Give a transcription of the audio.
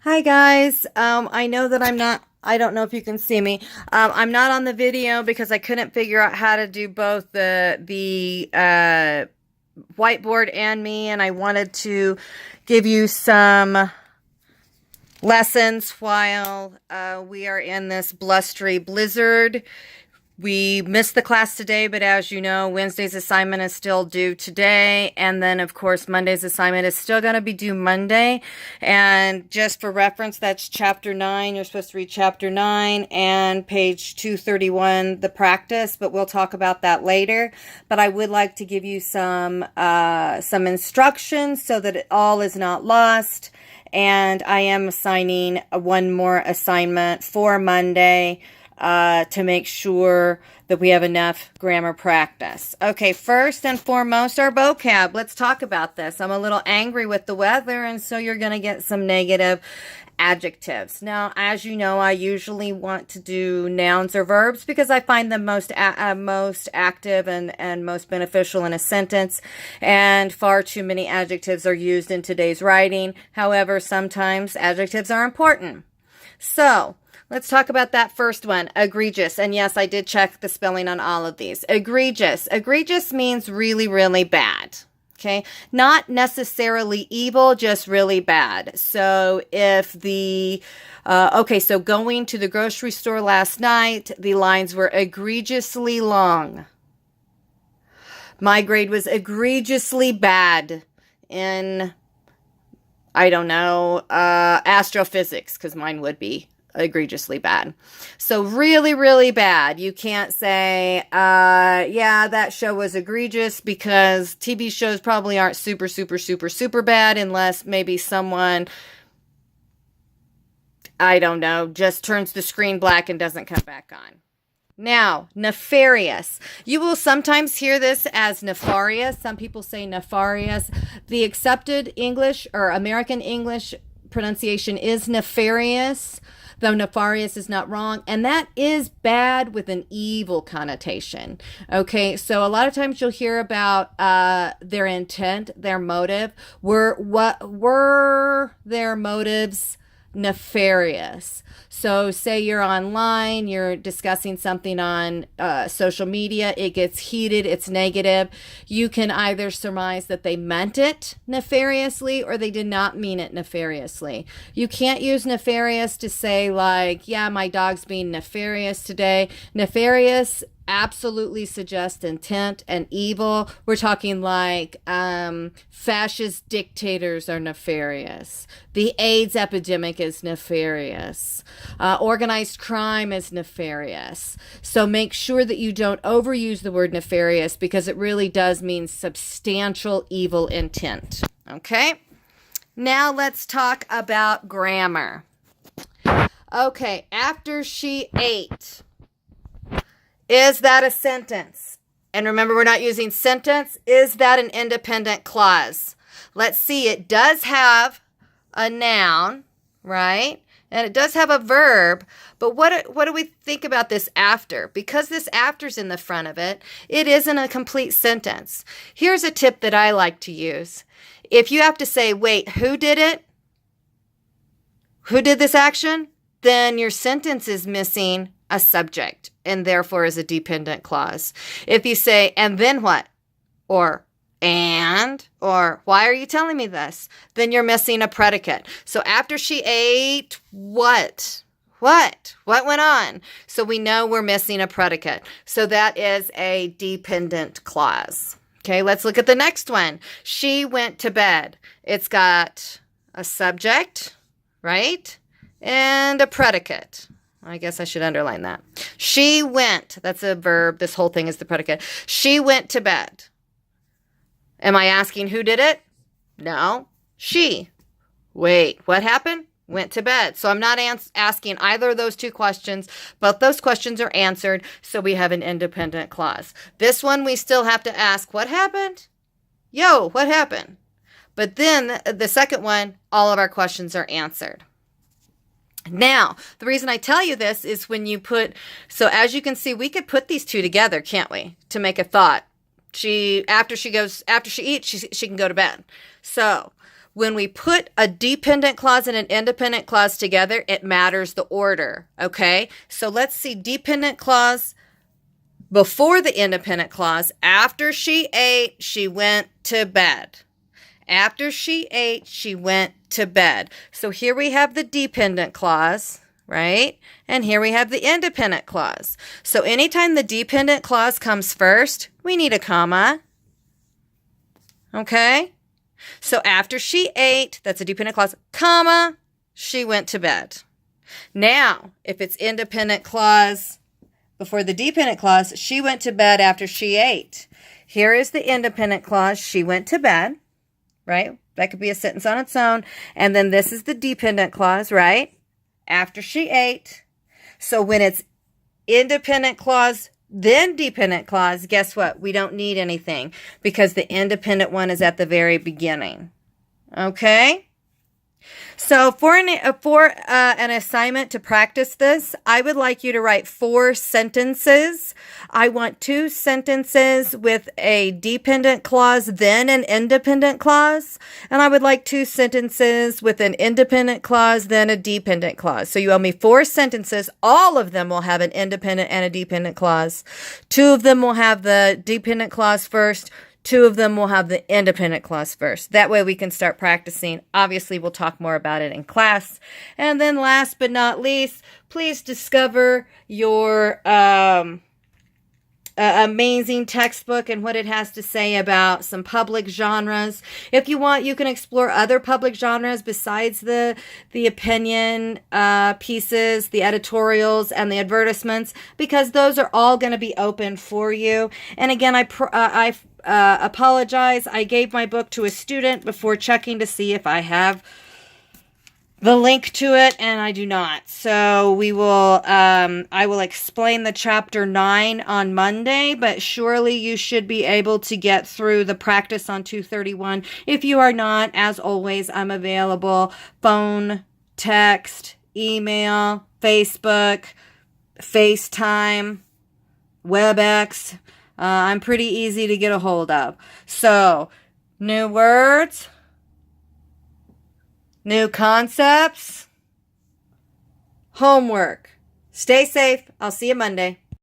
Hi guys. I know that I don't know if you can see me. I'm not on the video because I couldn't figure out how to do both the whiteboard and me, and I wanted to give you some lessons while we are in this blustery blizzard. We missed the class today, but as you know, Wednesday's assignment is still due today. And then, of course, Monday's assignment is still going to be due Monday. And just for reference, that's chapter 9. You're supposed to read chapter 9 and page 231, the practice, but we'll talk about that later. But I would like to give you some instructions so that it all is not lost. And I am assigning one more assignment for Monday to make sure that we have enough grammar practice. Okay, first and foremost, our vocab. Let's talk about this. I'm a little angry with the weather, and so you're going to get some negative adjectives. Now, as you know, I usually want to do nouns or verbs because I find them most active and most beneficial in a sentence, and far too many adjectives are used in today's writing. However, sometimes adjectives are important. So, let's talk about that first one, egregious. And yes, I did check the spelling on all of these. Egregious. Egregious means really, really bad. Okay. Not necessarily evil, just really bad. So if so going to the grocery store last night, the lines were egregiously long. My grade was egregiously bad in, I don't know, astrophysics, because mine would be egregiously bad. So really, really bad. You can't say, yeah, that show was egregious, because TV shows probably aren't super, super, super, super bad unless maybe someone, I don't know, just turns the screen black and doesn't come back on. Now, nefarious. You will sometimes hear this as nefarious. Some people say nefarious. The accepted English or American English pronunciation is nefarious, though nefarious is not wrong, and that is bad with an evil connotation. Okay, so a lot of times you'll hear about their intent, their motive. What were their motives nefarious? So say you're online, you're discussing something on social media, it gets heated, it's negative. You can either surmise that they meant it nefariously or they did not mean it nefariously. You can't use nefarious to say like, yeah, my dog's being nefarious today. Nefarious absolutely suggest intent and evil. We're talking like fascist dictators are nefarious. The AIDS epidemic is nefarious. Organized crime is nefarious. So make sure that you don't overuse the word nefarious, because it really does mean substantial evil intent. Okay? Now let's talk about grammar. Okay, after she ate. Is that a sentence? And remember, we're not using sentence. Is that an independent clause? Let's see. It does have a noun, right? And it does have a verb. But what do we think about this after? Because this after's in the front of it, it isn't a complete sentence. Here's a tip that I like to use. If you have to say, wait, who did it? Who did this action? Then your sentence is missing a subject and therefore is a dependent clause. If you say, and then what? Or, and, or, why are you telling me this? Then you're missing a predicate. So after she ate, what? What went on? So we know we're missing a predicate. So that is a dependent clause. Okay, let's look at the next one. She went to bed. It's got a subject, right? And a predicate. I guess I should underline that. She went. That's a verb. This whole thing is the predicate. She went to bed. Am I asking who did it? No. She. Wait, what happened? Went to bed. So I'm not asking either of those two questions. Both those questions are answered, so we have an independent clause. This one we still have to ask, what happened? Yo, what happened? But then the second one, all of our questions are answered. Now, the reason I tell you this is when you so as you can see, we could put these two together, can't we? To make a thought. After she eats, she can go to bed. So when we put a dependent clause and an independent clause together, it matters the order, okay? So let's see dependent clause before the independent clause. After she ate, she went to bed. After she ate, she went to bed. So here we have the dependent clause, right? And here we have the independent clause. So anytime the dependent clause comes first, we need a comma. Okay? So after she ate, that's a dependent clause, comma, she went to bed. Now, if it's independent clause before the dependent clause, she went to bed after she ate. Here is the independent clause, she went to bed, right? That could be a sentence on its own. And then this is the dependent clause, right? After she ate. So when it's independent clause, then dependent clause, guess what? We don't need anything because the independent one is at the very beginning. Okay? So for an assignment to practice this, I would like you to write 4 sentences. I want 2 sentences with a dependent clause, then an independent clause. And I would like 2 sentences with an independent clause, then a dependent clause. So you owe me 4 sentences. All of them will have an independent and a dependent clause. 2 of them will have the dependent clause first. 2 of them will have the independent clause first. That way we can start practicing. Obviously, we'll talk more about it in class. And then last but not least, please discover your amazing textbook and what it has to say about some public genres. If you want, you can explore other public genres besides the opinion pieces, the editorials, and the advertisements, because those are all going to be open for you. And again, I apologize. I gave my book to a student before checking to see if I have the link to it, and I do not. So we will, I will explain the chapter 9 on Monday, but surely you should be able to get through the practice on 231. If you are not, as always, I'm available. Phone, text, email, Facebook, FaceTime, WebEx. I'm pretty easy to get a hold of. So, new words, new concepts, homework. Stay safe. I'll see you Monday.